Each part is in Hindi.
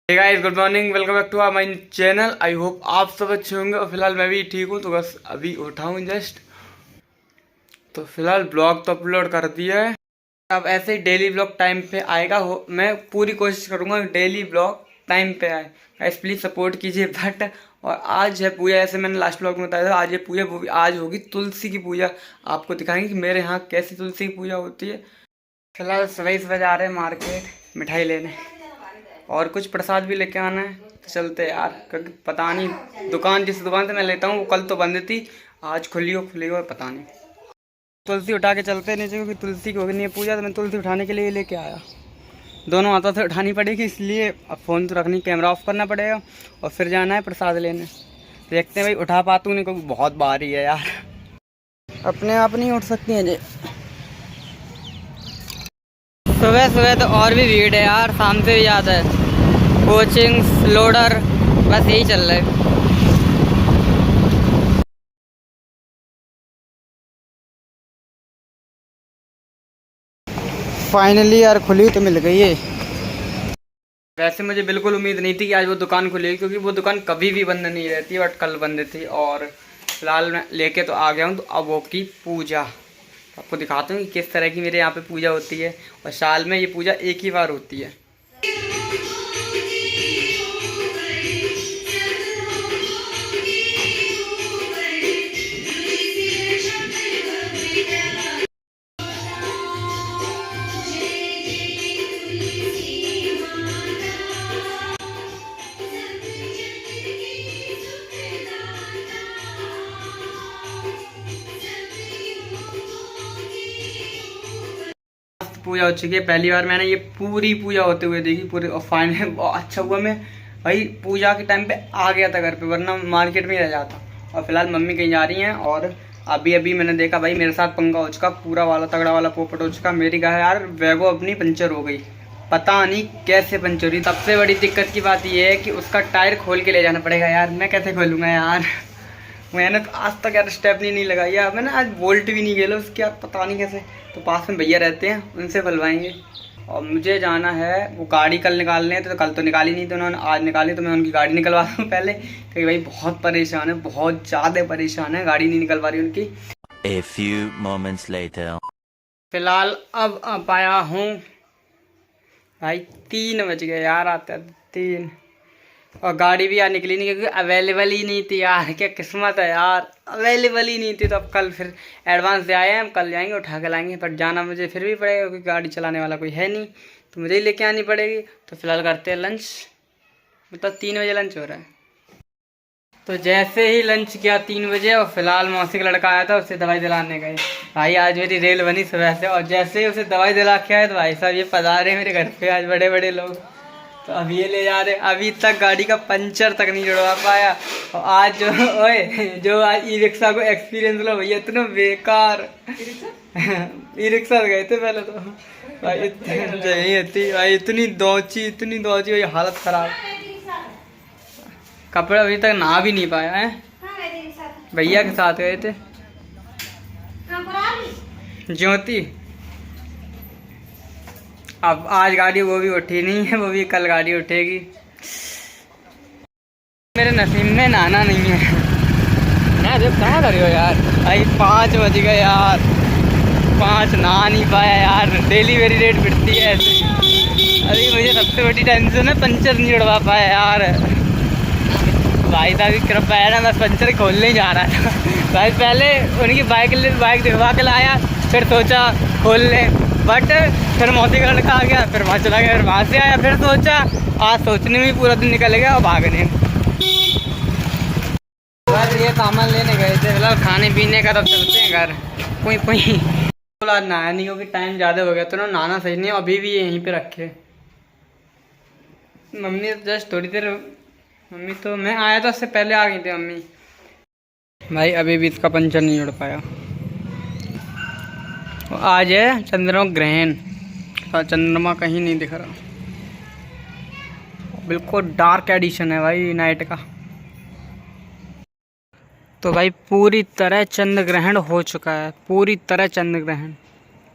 Hey guys, good morning, welcome back to my channel. I hope आप सब अच्छे होंगे और फिलहाल मैं भी ठीक हूँ। तो बस अभी उठा हूँ जस्ट, तो फिलहाल ब्लॉग तो अपलोड कर दिया है। अब ऐसे ही डेली ब्लॉग टाइम पे आएगा। मैं पूरी कोशिश करूँगा डेली ब्लॉग टाइम पे आए। गाइस प्लीज़ सपोर्ट कीजिए। बट और आज है पूजा, ऐसे मैंने लास्ट ब्लॉग में बताया था। आज ये पूजा, वो भी आज होगी तुलसी की पूजा। आपको दिखाएंगे कि मेरे यहाँ कैसी तुलसी की पूजा होती है। फिलहाल सुबह जा रहे हैं मार्केट मिठाई लेने और कुछ प्रसाद भी लेके आना है। तो चलते यार, क्योंकि पता नहीं दुकान, जिस दुकान से मैं लेता हूँ वो कल तो बंद थी, आज खुली हो पता नहीं। तुलसी उठा के चलते हैं नीचे, क्योंकि तुलसी की होगी नहीं है पूजा। तो मैं तुलसी उठाने के लिए लेके आया। दोनों हाथों से उठानी पड़ेगी, इसलिए अब फ़ोन तो रखनी, कैमरा ऑफ करना पड़ेगा और फिर जाना है प्रसाद लेने। देखते हैं भाई उठा पाता हूँ नहीं, क्योंकि बहुत भारी है यार, अपने आप नहीं उठ सकती है जी। सुबह सुबह तो और भी भीड़ है यार, शाम से भी ज़्यादा है। कोचिंग लोडर बस यही चल रहा है। फाइनली यार खुली तो मिल गई है। वैसे मुझे बिल्कुल उम्मीद नहीं थी कि आज वो दुकान खुलेगी, क्योंकि वो दुकान कभी भी बंद नहीं रहती, बट कल बंद थी। और फिलहाल मैं लेके तो आ गया हूँ। तो अब वो की पूजा आपको दिखाता हूँ कि किस तरह की मेरे यहाँ पे पूजा होती है। और साल में ये पूजा एक ही बार होती है। पूजा हो चुकी है। पहली बार मैंने ये पूरी पूजा होते हुए देखी पूरी, और फाइनल अच्छा हुआ मैं भाई पूजा के टाइम पे आ गया था घर पे, वरना मार्केट में ही रह जाता। और फिलहाल मम्मी कहीं जा रही हैं, और अभी अभी मैंने देखा भाई मेरे साथ पंगा हो चुका, पूरा वाला तगड़ा वाला पोपट हो चुका। मेरी गाय यार वैगो अपनी पंचर हो गई, पता नहीं कैसे पंचर हुई। सबसे बड़ी दिक्कत की बात यह है कि उसका टायर खोल के ले जाना पड़ेगा यार। मैं कैसे खोलूँगा यार, मैंने तो आज तक यार स्टेपनी नहीं लगाई यार। मैंने आज बोल्ट भी नहीं खेला उसके, यार पता नहीं कैसे। तो पास में भैया रहते हैं, उनसे खुलवाएंगे। और मुझे जाना है वो गाड़ी कल निकालने, तो कल तो निकाली नहीं, तो उन्होंने आज निकाली। तो मैं उनकी गाड़ी निकलवा दूँ पहले, क्योंकि भाई बहुत परेशान है, बहुत ज़्यादा परेशान है, गाड़ी नहीं निकल पा रही उनकी। A few moments later. फिलहाल अब आया हूँ भाई, 3 बज गए यार आते 3। और गाड़ी भी यार निकली नहीं, क्योंकि अवेलेबल ही नहीं थी यार। क्या किस्मत है यार, अवेलेबल ही नहीं थी। तो अब कल फिर एडवांस दे आए हैं, हम कल जाएंगे उठा के लाएंगे। पर जाना मुझे फिर भी पड़ेगा, क्योंकि गाड़ी चलाने वाला कोई है नहीं, तो मुझे ही लेके आनी पड़ेगी। तो फिलहाल करते हैं लंच, मतलब 3 बजे लंच हो रहा है। तो जैसे ही लंच किया 3 बजे, और फिलहाल मौसी का लड़का आया था, उससे दवाई दिलाने गए। भाई आज मेरी रेल बनी सुबह से, और जैसे ही उसे दवाई दिला के आए तो भाई साहब ये पधारे मेरे घर पे आज बड़े बड़े लोग। तो अब ये ले जा रहे, अभी तक गाड़ी का पंचर तक नहीं जुड़वा पाया। और आज जो आज ई रिक्शा को एक्सपीरियंस लो भैया, इतना बेकार। ई रिक्शा गए थे पहले तो भाई, इतनी दौची भाई, हालत खराब। कपड़े अभी तक नहा भी नहीं पाया है, भैया के साथ गए थे। ज्योति अब आज गाड़ी वो भी उठी नहीं है, वो भी कल गाड़ी उठेगी। मेरे नसीब में नहाना नहीं है ना। जब कहाँ कर रहे हो यार भाई, 5 बज गए यार, 5 नहा नहीं पाया यार। डेली मेरी रेट पिटती है ऐसे। अभी मुझे सबसे बड़ी टेंशन है, पंचर नहीं उड़वा पाया यार। भाई साहब की कृपा है ना, बस पंचर खोलने ही जा रहा था भाई। पहले उनकी बाइक दिखवा के लाया, फिर सोचा खोल ले, बट फिर मौसी का लड़का आ गया, फिर वहाँ चला गया, फिर वहाँ से आया, फिर सोचा। आज सोचने में पूरा दिन निकल गया और भागने। बस ये सामान लेने गए थे, फिलहाल खाने पीने का। तब चलते हैं घर। कोई आज नहाया नहीं, क्योंकि टाइम ज़्यादा हो गया, तो ना नहाना सही नहीं है। अभी भी यहीं पे रखे मम्मी, जस्ट थोड़ी देर। मम्मी तो मैं आया था उससे पहले आ गई थी मम्मी। भाई अभी भी इसका पंचर नहीं उड़ पाया। आज है चंद्रमा ग्रहण, और चंद्रमा कहीं नहीं दिख रहा, बिल्कुल डार्क एडिशन है भाई नाइट का। तो भाई पूरी तरह चंद्र ग्रहण हो चुका है, पूरी तरह चंद्र ग्रहण।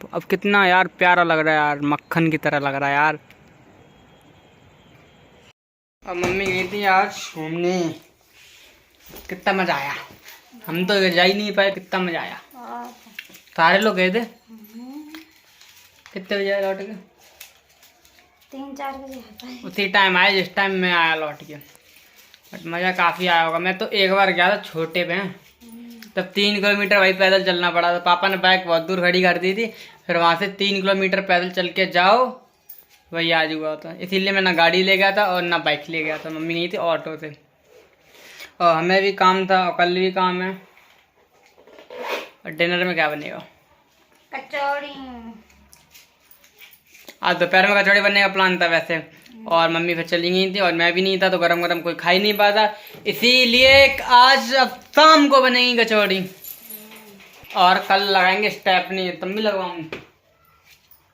तो अब कितना यार प्यारा लग रहा है यार, मक्खन की तरह लग रहा है यार। और मम्मी गई थी आज घूमने, कितना मजा आया। हम तो जा ही नहीं पाए, कितना मजा आया। सारे लोग गए थे। कितने बजे लौट के? 3-4 बजे आता है। उसी टाइम आए जिस टाइम मैं आया लौट के। बट मज़ा काफ़ी आया होगा। मैं तो एक बार गया था छोटे पे, तब 3 किलोमीटर वही पैदल चलना पड़ा था। पापा ने बाइक बहुत दूर खड़ी कर दी थी, फिर वहाँ से 3 किलोमीटर पैदल चल के जाओ, वही आज हुआ था। इसीलिए मैं ना गाड़ी ले गया था और ना बाइक ले गया था, मम्मी गई थी ऑटो से। और हमें भी काम था और कल भी काम है। और डिनर में क्या बनेगा? कचौड़ी। आज दोपहर में कचौड़ी बनने का प्लान था वैसे, और मम्मी फिर चली गई थी और मैं भी नहीं था, तो गरम गरम कोई खा ही नहीं पाता, इसीलिए आज अब शाम को बनेगी कचौड़ी। और कल लगाएंगे स्टेपनी, तुम भी लगवाऊंगी।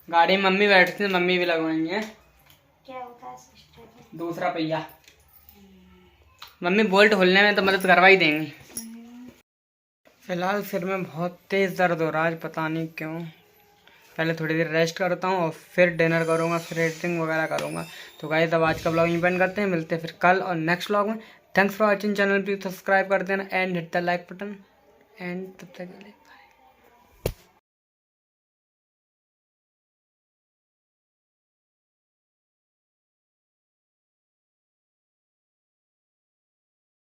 गाड़ी में मम्मी बैठती है, मम्मी भी लगवाएंगे। क्या होता है सिस्टर? दूसरा पहिया। मम्मी बोल्ट खोलने में तो मदद करवा ही देंगी। फिलहाल सिर में बहुत तेज़ दर्द हो रहा है, आज पता नहीं क्यों। पहले थोड़ी देर रेस्ट करता हूँ और फिर डिनर करूँगा, फिर एडिटिंग वगैरह करूँगा। तो गाइस अब आज का ब्लॉग यहीं पेंड करते हैं, मिलते हैं फिर कल और नेक्स्ट ब्लॉग में। Thanks for watching, channel please subscribe कर देना and hit the like button. And तब तक के लिए